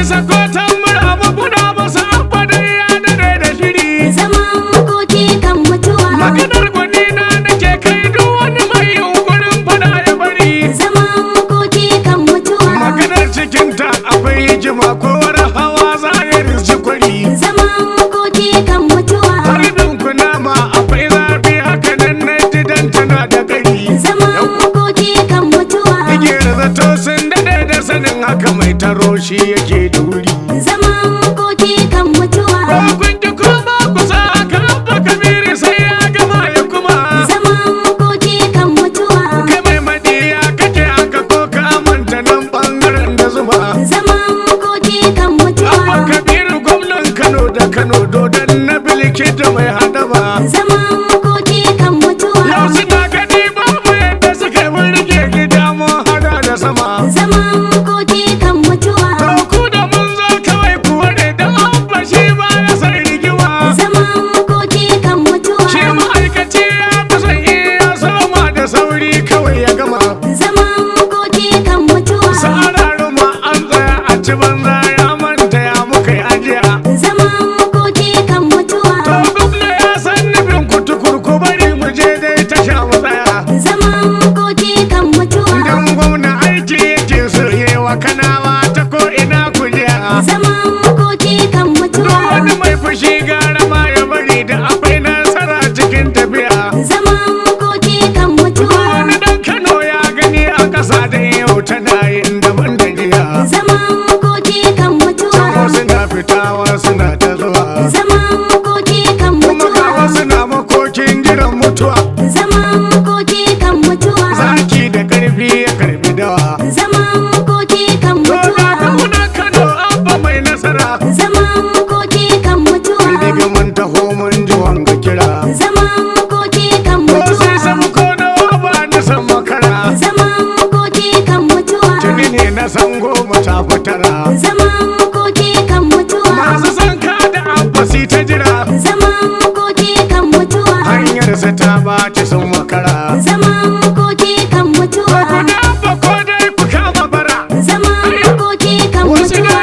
sako tambura mabuna masa abada ya dare da shiri. Zaman makoki kan mutuwa. Maganar gwani na nake kai duk wani mai yunkurin fada ya bari. Zaman makoki kan mutuwa. Maganar cikinta akwai hikima kowar hawa za ya rinci kwari. Zaman makoki kan mutuwa. Harbin kunama akwai zafi haka nan na ji dan tana da gari. Zaman makoki kan mutuwa. Igiyar zato sun dade da sanin haka mai taro shi yake da wuri. Zaman makoki kan mutuwa. Ko kun ki koma kusa haka abba kabiri sai ya gama ya kuma. Zaman makoki kan mutuwa. Kai mai madiya kake aka ko ka manta nan bangaren da zuma. Zaman makoki kan mutuwa. Abba kabiru gwamnan Kano da Kano dodon na bilki da mai hadama. Zaman makoki kan mutuwa. Yau suna gani babu yadda suka yi mun rike gida mun hada da sama. Zaman makoki kan mutuwa. Ku da mun zo kawai kuwa ne da abba shi ba ya san rigima. Zaman makoki kan mutuwa. Shi ma'aikaci ya fi son iya sama da sauri kawai ya gama. Zaman makoki kan mutuwa. Sa'araru ma an tsaya a ci banza ya manta ya muka yi ajiya. Zaman makoki kan mutuwa. To gwamna ya san nufin kutukur ku bari mu je dai tasha mu tsaya. Zaman makoki kan mutuwa. Dan gwamna aiki yake so wa kanawa ta ko ina kujiya. Zaman makoki kan Duk mutuwa. wani mai fushi gara ma ya bari da akwai nasara cikin tafiya. Zaman makoki kan mutuwa. Wani dan Kano ya gani a ƙasa da yau tana yin daban da jiya. Zaman makoki kan mutuwa. Can wasu na fitawa suna ta zuwa. Zaman makoki kan Kuma ga mutuwa. wasu na makokin jiran mutuwa. Zaman makoki kan mutuwa. Zaki da ƙarfi ya karbi dawa. Zaman makoki kan To ga mutuwa. gwamnan Kano abba mai nasara. Zaman makoki kan mutuwa. Daga mun taho mun ji wanga kira. Zaman makoki kan Ko sai mutuwa. samu ko da ba na san makara. Zaman makoki kan mutuwa. Tuni ne na san goma ta fitara. Zaman makoki kan mutuwa. Masu san ka da abbasi ta jira. Zaman makoki kan mutuwa. Hanyar su ta ɓaci sun makara. Zaman makoki kan mutuwa. Ku da abba ko dai ku kama bara. Zaman makoki kan Wasu mutuwa.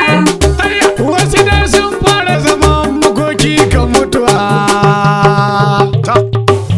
dai sun fara zaman makoki kan mutuwa. Ta.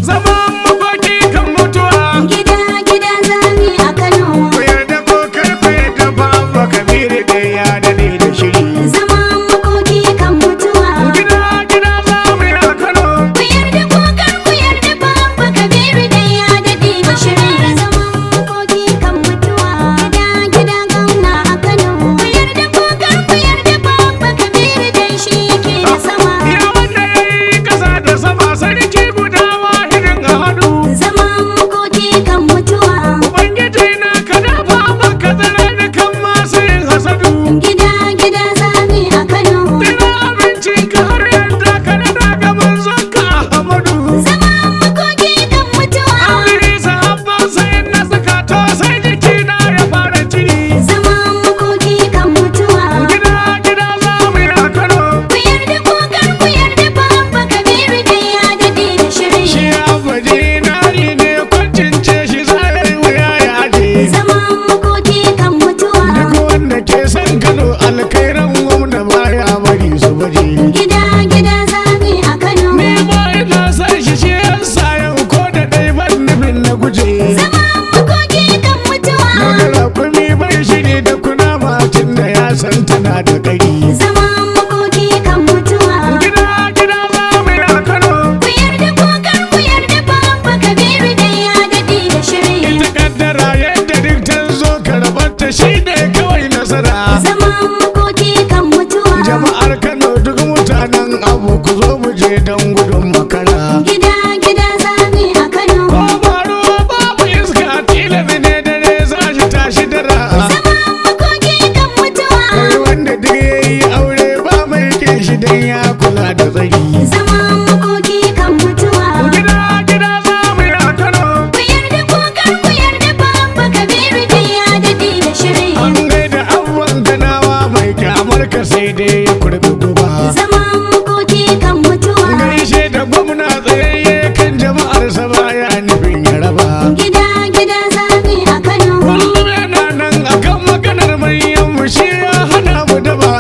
Zaman makoki kan mutuwa. Gida gida zami a Kano. Ku yarda ko kar ku yarda ba abba kabiru dai ya dade da shiri. Zaman makoki kan mutuwa. Gida gida za mu yi a Kano. Ku yarda ko kar ku yarda Baba Kabiru dai ya dade da shiri. Zaman makoki kan mutuwa. Gida gida gauna a Kano. Ku yarda ko kar ku yarda Baba Kabiru dai shi ke da sama. Ya wanda ya yi ƙasa da sama sarki guda wahidin a hannu. Zaman makoki kan mutuwa. Ubangiji na ka dafa maka tsare da kan masu yin hasadu. Gida gida zami a Kano. Ina abincin ka har yadda ka nada ga manzon ka Ahmadu. Zaman makoki kan mutuwa. Amiri sahabban sai na saka to sai jiki na ya fara jini. Zaman makoki kan mutuwa. Gida gida za mu yi a Kano. Ku yarda ko kar ku yarda Baba Kabiru dai ya dade da shiri. Shi abaji nari ne kwancin ce shi zai wuya ya aje. Zaman makoki kan mutuwa. Duk wanda ke son Kano alkhairan gwamna baya bari su baje. Gida gida zami a Kano. Ni ma ina san shi yasa yau ko da dai ban nufin na guje. Zaman makoki kan mutuwa. Magana kumi bai shiri da kuna matin da ya san tana da ƙari. Zaman makoki kan mutuwa. Gida gida za mu yi a Kano. Ku yarda ko kar ku yarda Baba Kabiru dai ya dade da shiri. Ita kaddara yadda duk ta zo karɓarta shi ne kawai nasara. Zaman makoki kan mutuwa. Jama'ar Kano duk mutanen abu ku zo mu je don gudun makara. Gida gida zami a Kano. Ko ba ruwa babu iska tilabi ne dare za shi tashi dara. Zaman makoki kan mutuwa. Kai wanda duk ya yi aure ba mai kin shi dan ya kula da tsari. Zaman makoki kan mutuwa. Gida gida za mu yi a Kano. Ku yarda ko kar ku yarda Baba Kabiru dai ya dade da shiri. An gaida abubuwan ganawa mai kyamar ka sai dai ya kurbi guba. Zaman makoki kan mutuwa. Gaishe da gwamna tsayayye kan jama'ar sa baya nufin ya raba. Gida gida zami a Kano. Kullum yana nan akan maganar mai yammu shi ya hana mu daba.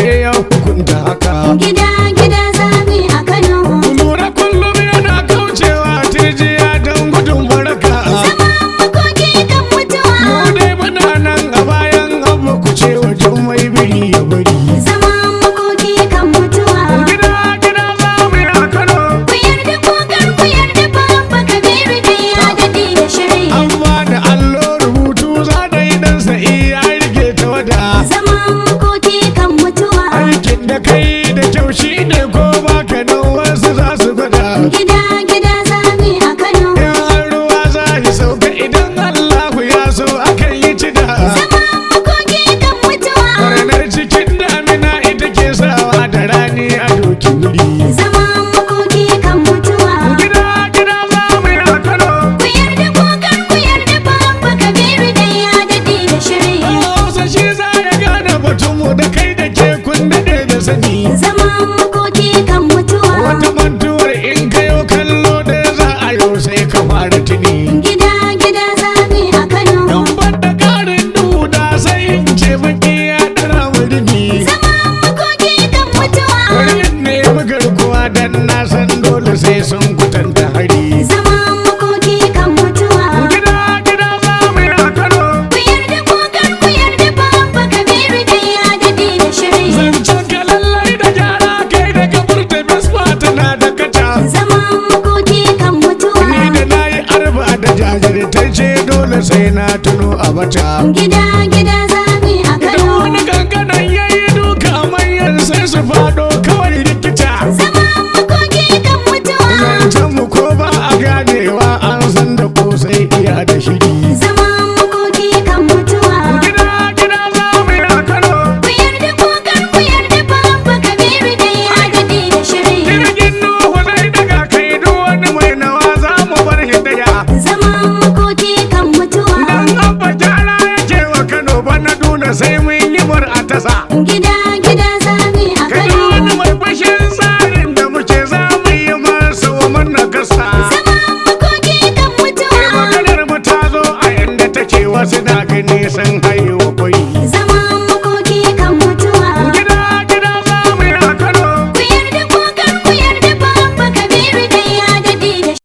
ne ya hukunta haka. Gida gida zami a Kano. Lura kullum yana kaucewa tirjiya don gudun baraka. Zaman makoki kan mutuwa. Mu dai muna nan a bayan abu ku ce wajen mai biri ya bari. Zaman makoki kan mutuwa. Gida gida za mu yi a Kano. Ku yarda ko kar ku yarda ba abba kabiru dai ya daɗe da shiri. An ba da allo rubutu za da yi dan sa'i ya rike ta wada. Zaman makoki kan mutuwa. Aikin da kai da kyau shi ne ko baka nan wasu za su gwada. Gida gida zami a Kano. In ruwa za shi sauka idan Allahu ya so akan yi cida. Zaman makoki kan mutuwa. Ranar cikin damina ita ke sawa da rani a doki wuri. Zaman makoki kan mutuwa. Gida gida za mu yi a Kano. Ku yarda ko kar ku yarda ba abba kabiru dai ya daɗe da shiri. Hausa shi za ya gane batunmu da kai da ke kun daɗe da sani. Zaman makoki kan mutuwa. Wata mantuwar in kayo kallo da za a yau sai ka fara tuni. Gida gida zami a Kano. In ban da ƙarin duhu da sai in ce baki ya ɗara wurini. Zaman makoki kan mutuwa. Wurin ne garkuwa dan na san dole sai sun kutanta hari. Zaman makoki kan mutuwa. Gida gida za mu yi a Kano. Ku yarda ko kar ku yarda ba abba kabiru dai ya daɗe da shiri. Zancen ka lallai da gyara kai da kabur da bisma tana da kata. Zaman makoki kan mutuwa. Ni da na yi arba da jajirtacce dole sai na tuno a bata. Gida